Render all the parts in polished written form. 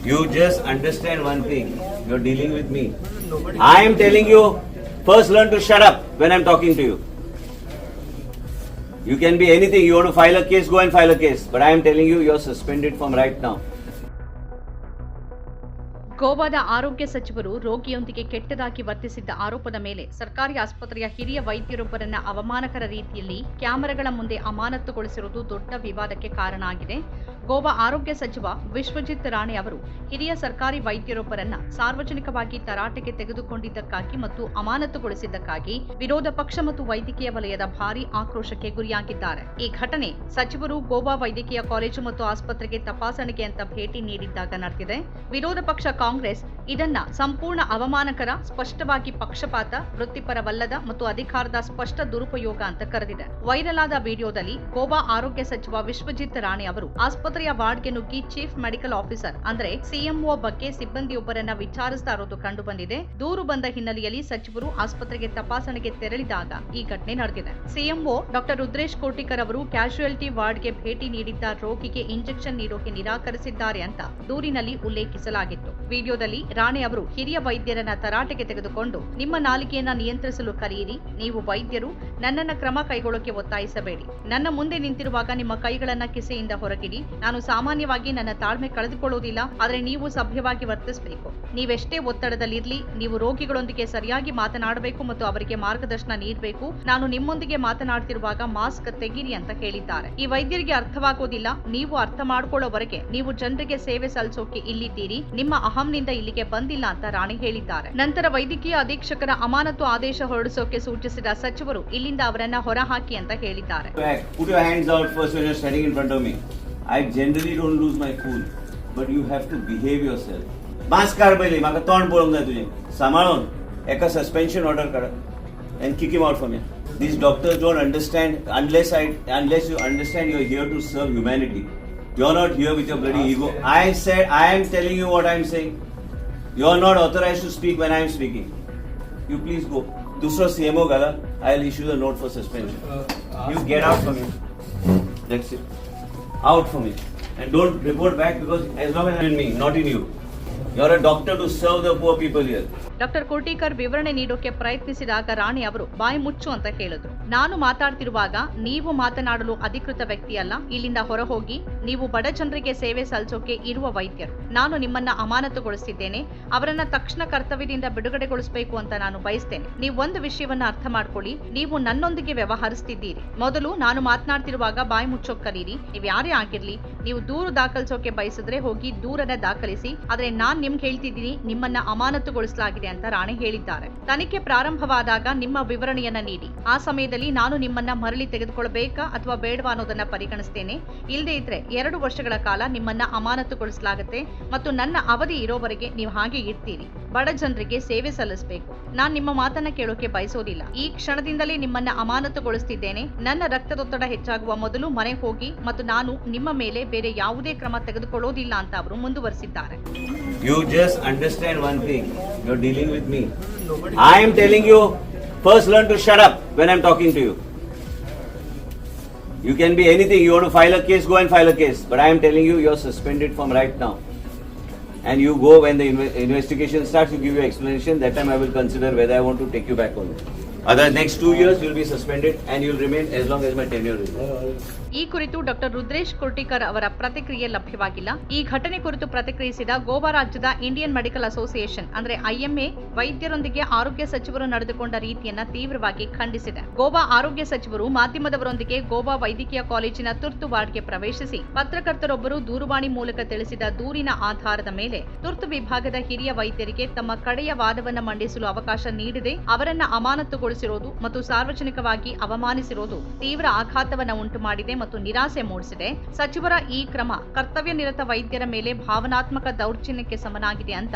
You just understand one thing. You're dealing with me. I am telling you, first learn to shut up when I'm talking to you. You can be anything. You want to file a case, go and file a case. But I am telling you, you're suspended from right now. ಗೋವಾದ ಆರೋಗ್ಯ ಸಚಿವರು ರೋಗಿಯೊಂದಿಗೆ ಕೆಟ್ಟದಾಗಿ ವರ್ತಿಸಿದ್ದ ಆರೋಪದ ಮೇಲೆ ಸರ್ಕಾರಿ ಆಸ್ಪತ್ರೆಯ ಹಿರಿಯ ವೈದ್ಯರೊಬ್ಬರನ್ನ ಅವಮಾನಕರ ರೀತಿಯಲ್ಲಿ ಕ್ಯಾಮೆರಾಗಳ ಮುಂದೆ ಅಮಾನತುಗೊಳಿಸಿರುವುದು ದೊಡ್ಡ ವಿವಾದಕ್ಕೆ ಕಾರಣ ಆಗಿದೆ. ಗೋವಾ ಆರೋಗ್ಯ ಸಚಿವ ವಿಶ್ವಜಿತ್ ರಾಣೆ ಅವರು ಹಿರಿಯ ಸರ್ಕಾರಿ ವೈದ್ಯರೊಬ್ಬರನ್ನ ಸಾರ್ವಜನಿಕವಾಗಿ ತರಾಟೆಗೆ ತೆಗೆದುಕೊಂಡಿದ್ದಕ್ಕಾಗಿ ಮತ್ತು ಅಮಾನತುಗೊಳಿಸಿದ್ದಕ್ಕಾಗಿ ವಿರೋಧ ಪಕ್ಷ ಮತ್ತು ವೈದ್ಯಕೀಯ ವಲಯದ ಭಾರೀ ಆಕ್ರೋಶಕ್ಕೆ ಗುರಿಯಾಗಿದ್ದಾರೆ. ಈ ಘಟನೆ ಸಚಿವರು ಗೋವಾ ವೈದ್ಯಕೀಯ ಕಾಲೇಜು ಮತ್ತು ಆಸ್ಪತ್ರೆಗೆ ತಪಾಸಣೆಗೆ ಅಂತ ಭೇಟಿ ನೀಡಿದ್ದಾಗ ನಡೆದಿದೆ. ವಿರೋಧ ಪಕ್ಷ ಕಾಂಗ್ರೆಸ್ ಇದನ್ನ ಸಂಪೂರ್ಣ ಅವಮಾನಕರ, ಸ್ಪಷ್ಟವಾಗಿ ಪಕ್ಷಪಾತ, ವೃತ್ತಿಪರವಲ್ಲದ ಮತ್ತು ಅಧಿಕಾರದ ಸ್ಪಷ್ಟ ದುರುಪಯೋಗ ಅಂತ ಕರೆದಿದೆ. ವೈರಲ್ ಆದ ವಿಡಿಯೋದಲ್ಲಿ ಗೋವಾ ಆರೋಗ್ಯ ಸಚಿವ ವಿಶ್ವಜಿತ್ ರಾಣೆ ಅವರು ಆಸ್ಪತ್ರೆಯ ವಾರ್ಡ್ಗೆ ನುಗ್ಗಿ ಚೀಫ್ ಮೆಡಿಕಲ್ ಆಫೀಸರ್ ಅಂದ್ರೆ ಸಿಎಂಒ ಬಗ್ಗೆ ಸಿಬ್ಬಂದಿಯೊಬ್ಬರನ್ನ ವಿಚಾರಿಸ್ತಾ ಇರೋದು ಕಂಡು ಬಂದಿದೆ. ದೂರು ಬಂದ ಹಿನ್ನೆಲೆಯಲ್ಲಿ ಸಚಿವರು ಆಸ್ಪತ್ರೆಗೆ ತಪಾಸಣೆಗೆ ತೆರಳಿದಾಗ ಈ ಘಟನೆ ನಡೆದಿದೆ. ಸಿಎಂಒ ಡಾಕ್ಟರ್ ರುದ್ರೇಶ್ ಕೋಟಿಕರ್ ಅವರು ಕ್ಯಾಶುಯಾಲಿಟಿ ವಾರ್ಡ್ಗೆ ಭೇಟಿ ನೀಡಿದ್ದ ರೋಗಿಗೆ ಇಂಜೆಕ್ಷನ್ ನೀಡೋಕೆ ನಿರಾಕರಿಸಿದ್ದಾರೆ ಅಂತ ದೂರಿನಲ್ಲಿ ಉಲ್ಲೇಖಿಸಲಾಗಿತ್ತು. ವಿಡಿಯೋದಲ್ಲಿ ರಾಣೆ ಅವರು ಹಿರಿಯ ವೈದ್ಯರನ್ನ ತರಾಟೆಗೆ ತೆಗೆದುಕೊಂಡು, ನಿಮ್ಮ ನಾಲಿಗೆಯನ್ನ ನಿಯಂತ್ರಿಸಲು ಕಲಿಯಿರಿ, ನೀವು ವೈದ್ಯರು, ನನ್ನನ್ನ ಕ್ರಮ ಕೈಗೊಳ್ಳೋಕೆ ಒತ್ತಾಯಿಸಬೇಡಿ, ನನ್ನ ಮುಂದೆ ನಿಂತಿರುವಾಗ ನಿಮ್ಮ ಕೈಗಳನ್ನ ಕಿಸೆಯಿಂದ ಹೊರಗಿಡಿ, ನಾನು ಸಾಮಾನ್ಯವಾಗಿ ನನ್ನ ತಾಳ್ಮೆ ಕಳೆದುಕೊಳ್ಳುವುದಿಲ್ಲ, ಆದರೆ ನೀವು ಸಭ್ಯವಾಗಿ ವರ್ತಿಸಬೇಕು, ನೀವೆಷ್ಟೇ ಒತ್ತಡದಲ್ಲಿರ್ಲಿ, ನೀವು ರೋಗಿಗಳೊಂದಿಗೆ ಸರಿಯಾಗಿ ಮಾತನಾಡಬೇಕು ಮತ್ತು ಅವರಿಗೆ ಮಾರ್ಗದರ್ಶನ ನೀಡಬೇಕು, ನಾನು ನಿಮ್ಮೊಂದಿಗೆ ಮಾತನಾಡ್ತಿರುವಾಗ ಮಾಸ್ಕ್ ತೆಗೀರಿ ಅಂತ ಹೇಳಿದ್ದಾರೆ. ಈ ವೈದ್ಯರಿಗೆ ಅರ್ಥವಾಗೋದಿಲ್ಲ, ನೀವು ಅರ್ಥ ಮಾಡ್ಕೊಳ್ಳೋವರೆಗೆ ನೀವು ಜನರಿಗೆ ಸೇವೆ ಸಲ್ಲಿಸೋಕೆ ಇಲ್ಲಿದ್ದೀರಿ, ನಿಮ್ಮ ಅಹಂನಿಂದ ಇಲ್ಲಿಗೆ ಬಂದಿಲ್ಲ ಅಂತ ರಾಣೆ ಹೇಳಿದ್ದಾರೆ. ನಂತರ ವೈದ್ಯಕೀಯ ಅಧೀಕ್ಷಕರ ಅಮಾನತು ಆದೇಶ ಹೊರಡಿಸೋಕೆ ಸೂಚಿಸಿದ ಸಚಿವರು ಇಲ್ಲಿಂದ ಅವರನ್ನ ಹೊರಹಾಕಿ ಅಂತ ಹೇಳಿದ್ದಾರೆ. Put your hands out first when you're standing in front of me. I generally don't lose my cool, but you have to behave yourself. Mask काढ पहिले, माका तोंड पळोवंक जाय तुजें. सांबाळून एका सस्पेन्शन ऑर्डर काढा and kick him out from here. These doctors don't understand unless you understand you're here to serve humanity. You're not here with your bloody ego. I said I am telling you what I'm saying. You're not authorized to speak when I'm speaking. You please go. दूसरा CMO gala, I'll issue the note for suspension. You get out from here. That's it. Out from it. And don't report back because as long as I'm in me, not in you. You're a doctor to serve the poor people here. Doctor Kotikar ವಿವರಣೆ ನೀಡೋಕೆ ಪ್ರಯತ್ನಿಸಿದಾಗ ರಾಣೆ ಅವರು ಬಾಯಿ ಮುಚ್ಚು ಅಂತ ಹೇಳಿದ್ರು. ನಾನು ಮಾತಾಡ್ತಿರುವಾಗ ನೀವು ಮಾತನಾಡಲು ಅಧಿಕೃತ ವ್ಯಕ್ತಿಯಲ್ಲ, ಇಲ್ಲಿಂದ ಹೊರಹೋಗಿ, ನೀವು ಬಡ ಜನರಿಗೆ ಸೇವೆ ಸಲ್ಲಿಸೋಕೆ ಇರುವ ವೈದ್ಯರು, ನಾನು ನಿಮ್ಮನ್ನ ಅಮಾನತುಗೊಳಿಸಿದ್ದೇನೆ, ಅವರನ್ನ ತಕ್ಷಣ ಕರ್ತವ್ಯದಿಂದ ಬಿಡುಗಡೆಗೊಳಿಸಬೇಕು ಅಂತ ನಾನು ಬಯಸ್ತೇನೆ. ನೀವು ಒಂದು ವಿಷಯವನ್ನ ಅರ್ಥ ಮಾಡ್ಕೊಳ್ಳಿ, ನೀವು ನನ್ನೊಂದಿಗೆ ವ್ಯವಹರಿಸ್ತಿದ್ದೀರಿ. ಮೊದಲು ನಾನು ಮಾತನಾಡ್ತಿರುವಾಗ ಬಾಯಿ ಮುಚ್ಚೋಕ್ ಕಲೀರಿ. ನೀವ್ ಯಾರೇ ಆಗಿರ್ಲಿ, ನೀವು ದೂರು ದಾಖಲಿಸೋಕೆ ಬಯಸಿದ್ರೆ ಹೋಗಿ ದೂರನ್ನ ದಾಖಲಿಸಿ, ಆದ್ರೆ ನಾನ್ ನಿಮ್ಗೆ ಹೇಳ್ತಿದ್ದೀನಿ, ನಿಮ್ಮನ್ನ ಅಮಾನತುಗೊಳಿಸಲಾಗಿದೆ ಅಂತ ರಾಣೆ ಹೇಳಿದ್ದಾರೆ. ತನಿಖೆ ಪ್ರಾರಂಭವಾದಾಗ ನಿಮ್ಮ ವಿವರಣೆಯನ್ನ ನೀಡಿ, ಆ ಸಮಯದಲ್ಲಿ ನಾನು ನಿಮ್ಮನ್ನ ಮರಳಿ ತೆಗೆದುಕೊಳ್ಳಬೇಕಾ ಅಥವಾ ಬೇಡವಾ ಅನ್ನೋದನ್ನ ಪರಿಗಣಿಸ್ತೇನೆ. ಇಲ್ಲದೆ ಇದ್ರೆ 2 ವರ್ಷಗಳ ಕಾಲ ನಿಮ್ಮನ್ನ ಅಮಾನತುಗೊಳಿಸಲಾಗುತ್ತೆ ಮತ್ತು ನನ್ನ ಅವಧಿ ಇರೋವರೆಗೆ ನೀವು ಹಾಗೆ ಇರ್ತೀರಿ. ಬಡ ಜನರಿಗೆ ಸೇವೆ ಸಲ್ಲಿಸಬೇಕು. ನಾನ್ ನಿಮ್ಮ ಮಾತನ್ನ ಕೇಳೋಕೆ ಬಯಸೋದಿಲ್ಲ. ಈ ಕ್ಷಣದಿಂದಲೇ ನಿಮ್ಮನ್ನ ಅಮಾನತುಗೊಳಿಸ್ತಿದ್ದೇನೆ. ನನ್ನ ರಕ್ತದೊತ್ತಡ ಹೆಚ್ಚಾಗುವ ಮೊದಲು ಮನೆ ಹೋಗಿ ಮತ್ತು ನಾನು ನಿಮ್ಮ ಮೇಲೆ ಬೇರೆ ಯಾವುದೇ ಕ್ರಮ ತೆಗೆದುಕೊಳ್ಳೋದಿಲ್ಲ ಅಂತ ಅವರು ಮುಂದುವರಿಸಿದ್ದಾರೆ. You just understand one thing. You're dealing with me. I am telling you, first learn to shut up when I'm talking to you. You can be anything. You want to file a case, go and file a case. But I am telling you, you're suspended from right now. And you go when the investigation starts, you give your explanation. That time I will consider whether I want to take you back on it. Other next 2 years you'll be suspended and you'll remain as long as my tenure is. ಈ ಕುರಿತು doctor Rudresh ಕೋಟಿಕರ್ ಅವರ ಪ್ರತಿಕ್ರಿಯೆ ಲಭ್ಯವಾಗಿಲ್ಲ. ಈ ಘಟನೆ ಕುರಿತು ಪ್ರತಿಕ್ರಿಯಿಸಿದ ಗೋವಾ ರಾಜ್ಯದ ಇಂಡಿಯನ್ ಮೆಡಿಕಲ್ ಅಸೋಸಿಯೇಷನ್ ಅಂದ್ರೆ IMA ವೈದ್ಯರೊಂದಿಗೆ ಆರೋಗ್ಯ ಸಚಿವರು ನಡೆದುಕೊಂಡ ರೀತಿಯನ್ನ ತೀವ್ರವಾಗಿ ಖಂಡಿಸಿದೆ. ಗೋವಾ ಆರೋಗ್ಯ ಸಚಿವರು ಮಾಧ್ಯಮದವರೊಂದಿಗೆ ಗೋವಾ ವೈದ್ಯಕೀಯ ಕಾಲೇಜಿನ ತುರ್ತು ವಾರ್ಡ್ಗೆ ಪ್ರವೇಶಿಸಿ ಪತ್ರಕರ್ತರೊಬ್ಬರು ದೂರವಾಣಿ ಮೂಲಕ ತಿಳಿಸಿದ ದೂರಿನ ಆಧಾರದ ಮೇಲೆ ತುರ್ತು ವಿಭಾಗದ ಹಿರಿಯ ವೈದ್ಯರಿಗೆ ತಮ್ಮ ಕಡೆಯ ವಾದವನ್ನ ಮಂಡಿಸಲು ಅವಕಾಶ ನೀಡದೆ ಅವರನ್ನ ಅಮಾನತುಗೊಳಿಸಿರೋದು ಮತ್ತು ಸಾರ್ವಜನಿಕವಾಗಿ ಅವಮಾನಿಸಿರೋದು ತೀವ್ರ ಆಘಾತವನ್ನ ಉಂಟು ಮಾಡಿದೆ ಮತ್ತು ನಿರಾಸೆ ಮೂಡಿಸಿದೆ. ಸಚಿವರ ಈ ಕ್ರಮ ಕರ್ತವ್ಯ ನಿರತ ವೈದ್ಯರ ಮೇಲೆ ಭಾವನಾತ್ಮಕ ದೌರ್ಜನ್ಯಕ್ಕೆ ಸಮನಾಗಿದೆ ಅಂತ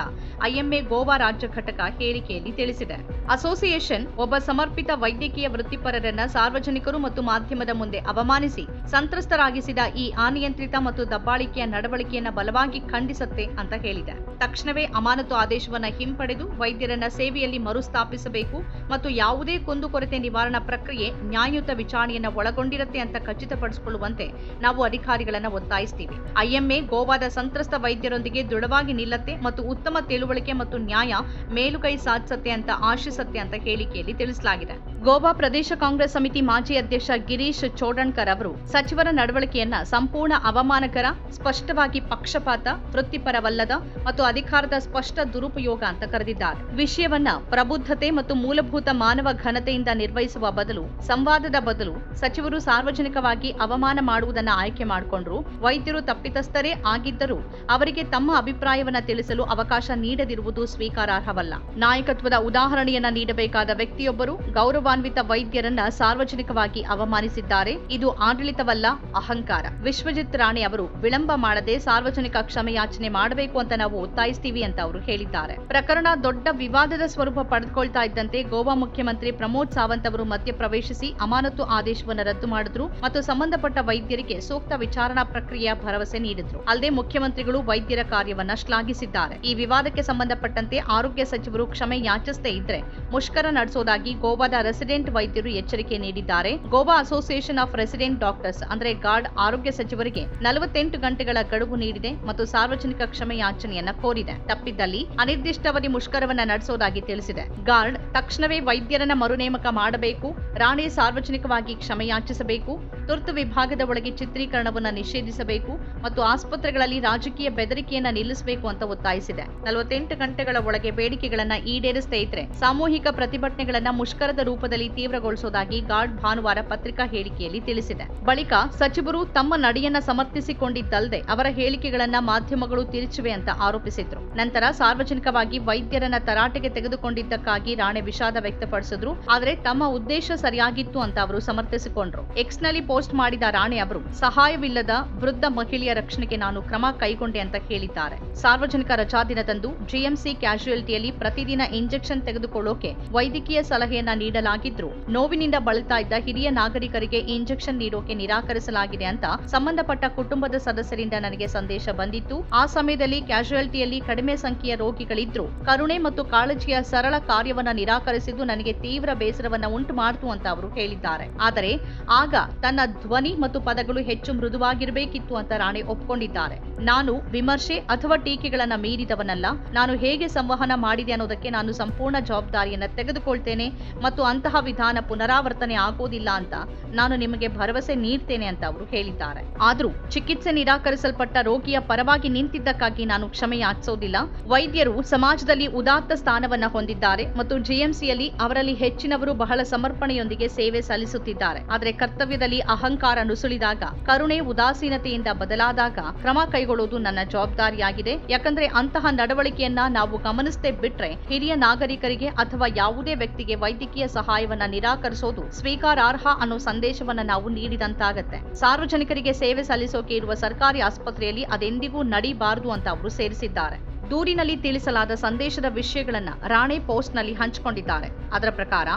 IMA ಗೋವಾ ರಾಜ್ಯ ಘಟಕ ಹೇಳಿಕೆಯಲ್ಲಿ ತಿಳಿಸಿದೆ. ಅಸೋಸಿಯೇಷನ್ ಒಬ್ಬ ಸಮರ್ಪಿತ ವೈದ್ಯಕೀಯ ವೃತ್ತಿಪರರನ್ನ ಸಾರ್ವಜನಿಕರು ಮತ್ತು ಮಾಧ್ಯಮದ ಮುಂದೆ ಅವಮಾನಿಸಿ ಸಂತ್ರಸ್ತರಾಗಿಸಿದ ಈ ಅನಿಯಂತ್ರಿತ ಮತ್ತು ದಬ್ಬಾಳಿಕೆಯ ನಡವಳಿಕೆಯನ್ನ ಬಲವಾಗಿ ಖಂಡಿಸುತ್ತೆ ಅಂತ ಹೇಳಿದೆ. ತಕ್ಷಣವೇ ಅಮಾನತು ಆದೇಶವನ್ನ ಹಿಂಪಡೆದು ವೈದ್ಯರನ್ನ ಸೇವೆಯಲ್ಲಿ ಮರುಸ್ಥಾಪಿಸಬೇಕು ಮತ್ತು ಯಾವುದೇ ಕುಂದುಕೊರತೆ ನಿವಾರಣಾ ಪ್ರಕ್ರಿಯೆ ನ್ಯಾಯಯುತ ವಿಚಾರಣೆಯನ್ನ ಒಳಗೊಂಡಿರುತ್ತೆ ಅಂತ ಖಚಿತಪಡಿಸಿಕೊಳ್ಳಬೇಕು ಖಚಿತಪಡಿಸಿಕೊಳ್ಳುವಂತೆ ನಾವು ಅಧಿಕಾರಿಗಳನ್ನ ಒತ್ತಾಯಿಸ್ತೀವಿ. IMA ಗೋವಾದ ಸಂತ್ರಸ್ತ ವೈದ್ಯರೊಂದಿಗೆ ದೃಢವಾಗಿ ನಿಲ್ಲತ್ತೆ ಮತ್ತು ಉತ್ತಮ ತಿಳುವಳಿಕೆ ಮತ್ತು ನ್ಯಾಯ ಮೇಲುಗೈ ಸಾಧಿಸತ್ತೆ ಅಂತ ಆಶಿಸತ್ತೆ ಅಂತ ಹೇಳಿಕೆಯಲ್ಲಿ ತಿಳಿಸಲಾಗಿದೆ. ಗೋವಾ ಪ್ರದೇಶ ಕಾಂಗ್ರೆಸ್ ಸಮಿತಿ ಮಾಜಿ ಅಧ್ಯಕ್ಷ ಗಿರೀಶ್ ಚೋಡಣ್ಕರ್ ಅವರು ಸಚಿವರ ನಡವಳಿಕೆಯನ್ನ ಸಂಪೂರ್ಣ ಅವಮಾನಕರ, ಸ್ಪಷ್ಟವಾಗಿ ಪಕ್ಷಪಾತ, ವೃತ್ತಿಪರವಲ್ಲದ ಮತ್ತು ಅಧಿಕಾರದ ಸ್ಪಷ್ಟ ದುರುಪಯೋಗ ಅಂತ ಕರೆದಿದ್ದಾರೆ. ವಿಷಯವನ್ನ ಪ್ರಬುದ್ಧತೆ ಮತ್ತು ಮೂಲಭೂತ ಮಾನವ ಘನತೆಯಿಂದ ನಿರ್ವಹಿಸುವ ಬದಲು, ಸಂವಾದದ ಬದಲು ಸಚಿವರು ಸಾರ್ವಜನಿಕವಾಗಿ ಅವಮಾನ ಮಾಡುವುದನ್ನು ಆಯ್ಕೆ ಮಾಡಿಕೊಂಡ್ರು. ವೈದ್ಯರು ತಪ್ಪಿತಸ್ಥರೇ ಆಗಿದ್ದರೂ ಅವರಿಗೆ ತಮ್ಮ ಅಭಿಪ್ರಾಯವನ್ನ ತಿಳಿಸಲು ಅವಕಾಶ ನೀಡದಿರುವುದು ಸ್ವೀಕಾರಾರ್ಹವಲ್ಲ. ನಾಯಕತ್ವದ ಉದಾಹರಣೆಯನ್ನ ನೀಡಬೇಕಾದ ವ್ಯಕ್ತಿಯೊಬ್ಬರು ಗೌರವಾನ್ವಿತ ವೈದ್ಯರನ್ನ ಸಾರ್ವಜನಿಕವಾಗಿ ಅವಮಾನಿಸಿದ್ದಾರೆ. ಇದು ಆಡಳಿತವಲ್ಲ, ಅಹಂಕಾರ. ವಿಶ್ವಜಿತ್ ರಾಣೆ ಅವರು ವಿಳಂಬ ಮಾಡದೆ ಸಾರ್ವಜನಿಕ ಕ್ಷಮೆಯಾಚನೆ ಮಾಡಬೇಕು ಅಂತ ನಾವು ಒತ್ತಾಯಿಸ್ತೀವಿ ಅಂತ ಅವರು ಹೇಳಿದ್ದಾರೆ. ಪ್ರಕರಣ ದೊಡ್ಡ ವಿವಾದದ ಸ್ವರೂಪ ಪಡೆದುಕೊಳ್ತಾ ಇದ್ದಂತೆ ಗೋವಾ ಮುಖ್ಯಮಂತ್ರಿ ಪ್ರಮೋದ್ ಸಾವಂತ್ ಅವರು ಮಧ್ಯಪ್ರವೇಶಿಸಿ ಅಮಾನತು ಆದೇಶವನ್ನು ರದ್ದು ಮಾಡಿದ್ರು ಮತ್ತು ಸಂಬಂಧಪಟ್ಟ ವೈದ್ಯರಿಗೆ ಸೂಕ್ತ ವಿಚಾರಣಾ ಪ್ರಕ್ರಿಯೆಯ ಭರವಸೆ ನೀಡಿದ್ರು. ಅಲ್ಲದೆ ಮುಖ್ಯಮಂತ್ರಿಗಳು ವೈದ್ಯರ ಕಾರ್ಯವನ್ನ ಶ್ಲಾಘಿಸಿದ್ದಾರೆ. ಈ ವಿವಾದಕ್ಕೆ ಸಂಬಂಧಪಟ್ಟಂತೆ ಆರೋಗ್ಯ ಸಚಿವರು ಕ್ಷಮೆ ಯಾಚಿಸದೇ ಇದ್ರೆ ಮುಷ್ಕರ ನಡೆಸೋದಾಗಿ ಗೋವಾದ ರೆಸಿಡೆಂಟ್ ವೈದ್ಯರು ಎಚ್ಚರಿಕೆ ನೀಡಿದ್ದಾರೆ. Goa association of resident doctors ಅಂದ್ರೆ ಗಾರ್ಡ್ ಆರೋಗ್ಯ ಸಚಿವರಿಗೆ 48 ಗಂಟೆಗಳ ಗಡುವು ನೀಡಿದೆ ಮತ್ತು ಸಾರ್ವಜನಿಕ ಕ್ಷಮೆ ಯಾಚನೆಯನ್ನ ಕೋರಿದೆ. ತಪ್ಪಿದ್ದಲ್ಲಿ ಅನಿರ್ದಿಷ್ಟಾವಧಿ ಮುಷ್ಕರವನ್ನ ನಡೆಸೋದಾಗಿ ತಿಳಿಸಿದೆ. ಗಾರ್ಡ್ ತಕ್ಷಣವೇ ವೈದ್ಯರನ್ನ ಮರುನೇಮಕ ಮಾಡಬೇಕು, ರಾಣೆ ಸಾರ್ವಜನಿಕವಾಗಿ ಕ್ಷಮೆಯಾಚಿಸಬೇಕು, ತುರ್ತು ವಿಭಾಗದ ಒಳಗೆ ಚಿತ್ರೀಕರಣವನ್ನು ನಿಷೇಧಿಸಬೇಕು ಮತ್ತು ಆಸ್ಪತ್ರೆಗಳಲ್ಲಿ ರಾಜಕೀಯ ಬೆದರಿಕೆಯನ್ನ ನಿಲ್ಲಿಸಬೇಕು ಅಂತ ಒತ್ತಾಯಿಸಿದೆ. 48 ಗಂಟೆಗಳ ಒಳಗೆ ಬೇಡಿಕೆಗಳನ್ನ ಈಡೇರಿಸದೇ ಇದ್ರೆ ಸಾಮೂಹಿಕ ಪ್ರತಿಭಟನೆಗಳನ್ನ ಮುಷ್ಕರದ ರೂಪದಲ್ಲಿ ತೀವ್ರಗೊಳಿಸೋದಾಗಿ ಗಾರ್ಡ್ ಭಾನುವಾರ ಪತ್ರಿಕಾ ಹೇಳಿಕೆಯಲ್ಲಿ ತಿಳಿಸಿದೆ. ಬಳಿಕ ಸಚಿವರು ತಮ್ಮ ನಡೆಯನ್ನ ಸಮರ್ಥಿಸಿಕೊಂಡಿದ್ದಲ್ಲದೆ ಅವರ ಹೇಳಿಕೆಗಳನ್ನ ಮಾಧ್ಯಮಗಳು ತಿರುಚಿವೆ ಅಂತ ಆರೋಪಿಸಿದ್ರು. ನಂತರ ಸಾರ್ವಜನಿಕವಾಗಿ ವೈದ್ಯರನ್ನ ತರಾಟೆಗೆ ತೆಗೆದುಕೊಂಡಿದ್ದಕ್ಕಾಗಿ ರಾಣೆ ವಿಷಾದ ವ್ಯಕ್ತಪಡಿಸಿದ್ರು. ಆದರೆ ತಮ್ಮ ಉದ್ದೇಶ ಸರಿಯಾಗಿತ್ತು ಅಂತ ಅವರು ಸಮರ್ಥಿಸಿಕೊಂಡ್ರು. ಎಕ್ಸ್ನಲ್ಲಿ ಪೋಸ್ಟ್ ಮಾಡಿದ ರಾಣೆ ಅವರು ಸಹಾಯವಿಲ್ಲದ ವೃದ್ಧ ಮಹಿಳೆಯ ರಕ್ಷಣೆಗೆ ನಾನು ಕ್ರಮ ಕೈಗೊಂಡೆ ಅಂತ ಹೇಳಿದ್ದಾರೆ. ಸಾರ್ವಜನಿಕ ರಜಾದಿನದಂದು ಜಿಎಂಸಿ ಕ್ಯಾಶುಯಾಲಿಟಿಯಲ್ಲಿ ಪ್ರತಿದಿನ ಇಂಜೆಕ್ಷನ್ ತೆಗೆದುಕೊಳ್ಳೋಕೆ ವೈದ್ಯಕೀಯ ಸಲಹೆಯನ್ನ ನೀಡಲಾಗಿದ್ರು ನೋವಿನಿಂದ ಬಳಲ್ತಾ ಇದ್ದ ಹಿರಿಯ ನಾಗರಿಕರಿಗೆ ಇಂಜೆಕ್ಷನ್ ನೀಡೋಕೆ ನಿರಾಕರಿಸಲಾಗಿದೆ ಅಂತ ಸಂಬಂಧಪಟ್ಟ ಕುಟುಂಬದ ಸದಸ್ಯರಿಂದ ನನಗೆ ಸಂದೇಶ ಬಂದಿತ್ತು. ಆ ಸಮಯದಲ್ಲಿ ಕ್ಯಾಶುಯಾಲಿಟಿಯಲ್ಲಿ ಕಡಿಮೆ ಸಂಖ್ಯೆಯ ರೋಗಿಗಳಿದ್ರು. ಕರುಣೆ ಮತ್ತು ಕಾಳಜಿಯ ಸರಳ ಕಾರ್ಯವನ್ನ ನಿರಾಕರಿಸಿದ್ದು ನನಗೆ ತೀವ್ರ ಬೇಸರವನ್ನ ಉಂಟು ಮಾಡಿತು ಅಂತ ಅವರು ಹೇಳಿದ್ದಾರೆ. ಆದರೆ ಆಗ ತನ್ನ ಧ್ವನಿ ಮತ್ತು ಪದಗಳು ಹೆಚ್ಚು ಮೃದುವಾಗಿರಬೇಕಿತ್ತು ಅಂತ ರಾಣೆ ಒಪ್ಪಿಕೊಂಡಿದ್ದಾರೆ. ನಾನು ವಿಮರ್ಶೆ ಅಥವಾ ಟೀಕೆಗಳನ್ನ ಮೀರಿದವನಲ್ಲ. ನಾನು ಹೇಗೆ ಸಂವಹನ ಮಾಡಿದೆ ಅನ್ನೋದಕ್ಕೆ ನಾನು ಸಂಪೂರ್ಣ ಜವಾಬ್ದಾರಿಯನ್ನ ತೆಗೆದುಕೊಳ್ತೇನೆ ಮತ್ತು ಅಂತಹ ವಿಧಾನ ಪುನರಾವರ್ತನೆ ಆಗೋದಿಲ್ಲ ಅಂತ ನಾನು ನಿಮಗೆ ಭರವಸೆ ನೀಡ್ತೇನೆ ಅಂತ ಅವರು ಹೇಳಿದ್ದಾರೆ. ಆದರೂ ಚಿಕಿತ್ಸೆ ನಿರಾಕರಿಸಲ್ಪಟ್ಟ ರೋಗಿಯ ಪರವಾಗಿ ನಿಂತಿದ್ದಕ್ಕಾಗಿ ನಾನು ಕ್ಷಮೆ ಯಾಚಿಸೋದಿಲ್ಲ. ವೈದ್ಯರು ಸಮಾಜದಲ್ಲಿ ಉದಾತ್ತ ಸ್ಥಾನವನ್ನ ಹೊಂದಿದ್ದಾರೆ ಮತ್ತು ಜಿಎಂಸಿಯಲ್ಲಿ ಅವರಲ್ಲಿ ಹೆಚ್ಚಿನವರು ಬಹಳ ಸಮರ್ಪಣೆಯೊಂದಿಗೆ ಸೇವೆ ಸಲ್ಲಿಸುತ್ತಿದ್ದಾರೆ. ಆದರೆ ಕರ್ತವ್ಯದಲ್ಲಿ ಅಹಂಕಾರ ನುಸುಳಿದಾಗ, ಕರುಣೆ ಉದಾಸೀನತೆಯಿಂದ ಬದಲಾದಾಗ ಕ್ರಮ ಕೈಗೊಳ್ಳುವುದು ನನ್ನ ಜವಾಬ್ದಾರಿಯಾಗಿದೆ. ಯಾಕಂದ್ರೆ ಅಂತಹ ನಡವಳಿಕೆಯನ್ನ ನಾವು ಗಮನಿಸದೆ ಬಿಟ್ರೆ ಹಿರಿಯ ನಾಗರಿಕರಿಗೆ ಅಥವಾ ಯಾವುದೇ ವ್ಯಕ್ತಿಗೆ ವೈದ್ಯಕೀಯ ಸಹಾಯವನ್ನ ನಿರಾಕರಿಸೋದು ಸ್ವೀಕಾರಾರ್ಹ ಅನ್ನೋ ಸಂದೇಶವನ್ನ ನಾವು ನೀಡಿದಂತಾಗತ್ತೆ. ಸಾರ್ವಜನಿಕರಿಗೆ ಸೇವೆ ಸಲ್ಲಿಸೋಕೆ ಇರುವ ಸರ್ಕಾರಿ ಆಸ್ಪತ್ರೆಯಲ್ಲಿ ಅದೆಂದಿಗೂ ನಡೀಬಾರದು ಅಂತ ಅವರು ಸೇರಿಸಿದ್ದಾರೆ. ದೂರಿನಲ್ಲಿ ತಿಳಿಸಲಾದ ಸಂದೇಶದ ವಿಷಯಗಳನ್ನ ರಾಣೆ ಪೋಸ್ಟ್ನಲ್ಲಿ ಹಂಚಿಕೊಂಡಿದ್ದಾರೆ. ಅದರ ಪ್ರಕಾರ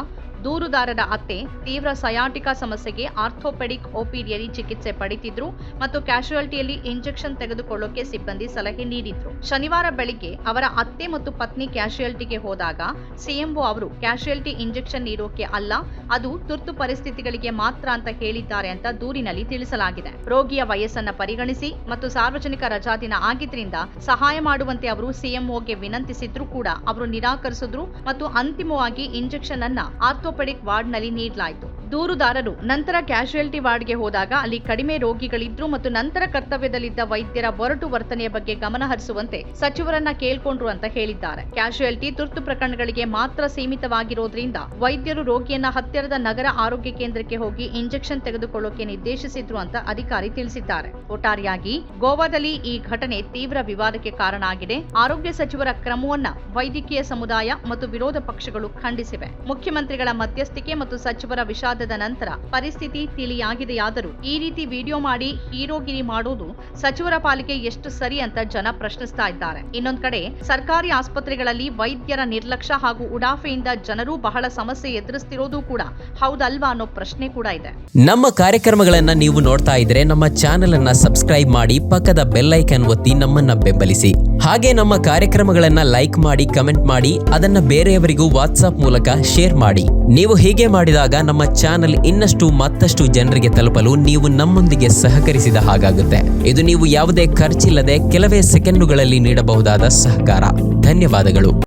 ದೂರುದಾರರ ಅತ್ತೆ ತೀವ್ರ ಸಯಾಟಿಕಾ ಸಮಸ್ಯೆಗೆ ಆರ್ಥೋಪೆಡಿಕ್ OPDಯಲ್ಲಿ ಚಿಕಿತ್ಸೆ ಪಡೆದಿದ್ರು ಮತ್ತು ಕ್ಯಾಶುಯಾಲಿಟಿಯಲ್ಲಿ ಇಂಜೆಕ್ಷನ್ ತೆಗೆದುಕೊಳ್ಳೋಕೆ ಸಿಬ್ಬಂದಿ ಸಲಹೆ ನೀಡಿದ್ರು. ಶನಿವಾರ ಬೆಳಿಗ್ಗೆ ಅವರ ಅತ್ತೆ ಮತ್ತು ಪತ್ನಿ ಕ್ಯಾಶುಯಾಲಿಟಿಗೆ ಹೋದಾಗ CMO ಅವರು ಕ್ಯಾಶುಯಾಲಿಟಿ ಇಂಜೆಕ್ಷನ್ ನೀಡೋಕೆ ಅಲ್ಲ, ಅದು ತುರ್ತು ಪರಿಸ್ಥಿತಿಗಳಿಗೆ ಮಾತ್ರ ಅಂತ ಹೇಳಿದ್ದಾರೆ ಅಂತ ದೂರಿನಲ್ಲಿ ತಿಳಿಸಲಾಗಿದೆ. ರೋಗಿಯ ವಯಸ್ಸನ್ನ ಪರಿಗಣಿಸಿ ಮತ್ತು ಸಾರ್ವಜನಿಕ ರಜಾದಿನ ಆಗಿದ್ರಿಂದ ಸಹಾಯ ಮಾಡುವಂತೆ ಅವರು CMOಗೆ ವಿನಂತಿಸಿದ್ರು ಕೂಡ ಅವರು ನಿರಾಕರಿಸಿದ್ರು ಮತ್ತು ಅಂತಿಮವಾಗಿ ಇಂಜೆಕ್ಷನ್ ಅನ್ನ ಆರ್ಥೋಪೆಡಿಕ್ ವಾರ್ಡ್ನಲ್ಲಿ ನೀಡಲಾಯಿತು. ದೂರುದಾರರು ನಂತರ ಕ್ಯಾಶುಯಾಲಿಟಿ ವಾರ್ಡ್ಗೆ ಹೋದಾಗ ಅಲ್ಲಿ ಕಡಿಮೆ ರೋಗಿಗಳಿದ್ರು ಮತ್ತು ನಂತರ ಕರ್ತವ್ಯದಲ್ಲಿದ್ದ ವೈದ್ಯರ ಒರಟು ವರ್ತನೆಯ ಬಗ್ಗೆ ಗಮನ ಹರಿಸುವಂತೆ ಸಚಿವರನ್ನ ಕೇಳ್ಕೊಂಡ್ರು ಅಂತ ಹೇಳಿದ್ದಾರೆ. ಕ್ಯಾಶುಯಾಲಿಟಿ ತುರ್ತು ಪ್ರಕರಣಗಳಿಗೆ ಮಾತ್ರ ಸೀಮಿತವಾಗಿರೋದ್ರಿಂದ ವೈದ್ಯರು ರೋಗಿಯನ್ನ ಹತ್ತಿರದ ನಗರ ಆರೋಗ್ಯ ಕೇಂದ್ರಕ್ಕೆ ಹೋಗಿ ಇಂಜೆಕ್ಷನ್ ತೆಗೆದುಕೊಳ್ಳೋಕೆ ನಿರ್ದೇಶಿಸಿದ್ರು ಅಂತ ಅಧಿಕಾರಿ ತಿಳಿಸಿದ್ದಾರೆ. ಒಟ್ಟಾರೆಯಾಗಿ ಗೋವಾದಲ್ಲಿ ಈ ಘಟನೆ ತೀವ್ರ ವಿವಾದಕ್ಕೆ ಕಾರಣ ಆಗಿದೆ. ಆರೋಗ್ಯ ಸಚಿವರ ಕ್ರಮವನ್ನ ವೈದ್ಯಕೀಯ ಸಮುದಾಯ ಮತ್ತು ವಿರೋಧ ಪಕ್ಷಗಳು ಖಂಡಿಸಿವೆ. ಮುಖ್ಯಮಂತ್ರಿಗಳ ಮಧ್ಯಸ್ಥಿಕೆ ಮತ್ತು ಸಚಿವರ ವಿಷಾದದ ನಂತರ ಪರಿಸ್ಥಿತಿ ತಿಳಿಯಾಗಿದೆಯಾದರೂ ಈ ರೀತಿ ವಿಡಿಯೋ ಮಾಡಿ ಹೀರೋಗಿರಿ ಮಾಡೋದು ಸಚಿವರ ಪಾಲಿಗೆ ಎಷ್ಟು ಸರಿ ಅಂತ ಜನ ಪ್ರಶ್ನಿಸ್ತಾ ಇದ್ದಾರೆ. ಇನ್ನೊಂದ್ ಕಡೆ ಸರ್ಕಾರಿ ಆಸ್ಪತ್ರೆಗಳಲ್ಲಿ ವೈದ್ಯರ ನಿರ್ಲಕ್ಷ್ಯ ಹಾಗೂ ಉಡಾಫೆಯಿಂದ ಜನರು ಬಹಳ ಸಮಸ್ಯೆ ಎದುರಿಸ್ತಿರೋದು ಕೂಡ ಹೌದಲ್ವಾ ಅನ್ನೋ ಪ್ರಶ್ನೆ ಕೂಡ ಇದೆ. ನಮ್ಮ ಕಾರ್ಯಕ್ರಮಗಳನ್ನ ನೀವು ನೋಡ್ತಾ ಇದ್ರೆ ನಮ್ಮ ಚಾನೆಲ್ ಅನ್ನ ಸಬ್ಸ್ಕ್ರೈಬ್ ಮಾಡಿ, ಪಕ್ಕದ ಬೆಲ್ ಐಕಾನ್ ಒತ್ತಿ ನಮ್ಮನ್ನ ಬೆಂಬಲಿಸಿ. ಹಾಗೆ ನಮ್ಮ ಕಾರ್ಯಕ್ರಮಗಳನ್ನ ಲೈಕ್ ಮಾಡಿ, ಕಮೆಂಟ್ ಮಾಡಿ, ಅದನ್ನ ಬೇರೆಯವರಿಗೂ ವಾಟ್ಸ್ಆಪ್ ಮೂಲಕ ಶೇರ್ ಮಾಡಿ. ನೀವು ಹೀಗೆ ಮಾಡಿದಾಗ ನಮ್ಮ ಚಾನೆಲ್ ಇನ್ನಷ್ಟು ಮತ್ತಷ್ಟು ಜನರಿಗೆ ತಲುಪಲು ನೀವು ನಮ್ಮೊಂದಿಗೆ ಸಹಕರಿಸಿದ ಹಾಗಾಗುತ್ತೆ. ಇದು ನೀವು ಯಾವುದೇ ಖರ್ಚಿಲ್ಲದೆ ಕೆಲವೇ ಸೆಕೆಂಡುಗಳಲ್ಲಿ ನೀಡಬಹುದಾದ ಸಹಕಾರ. ಧನ್ಯವಾದಗಳು.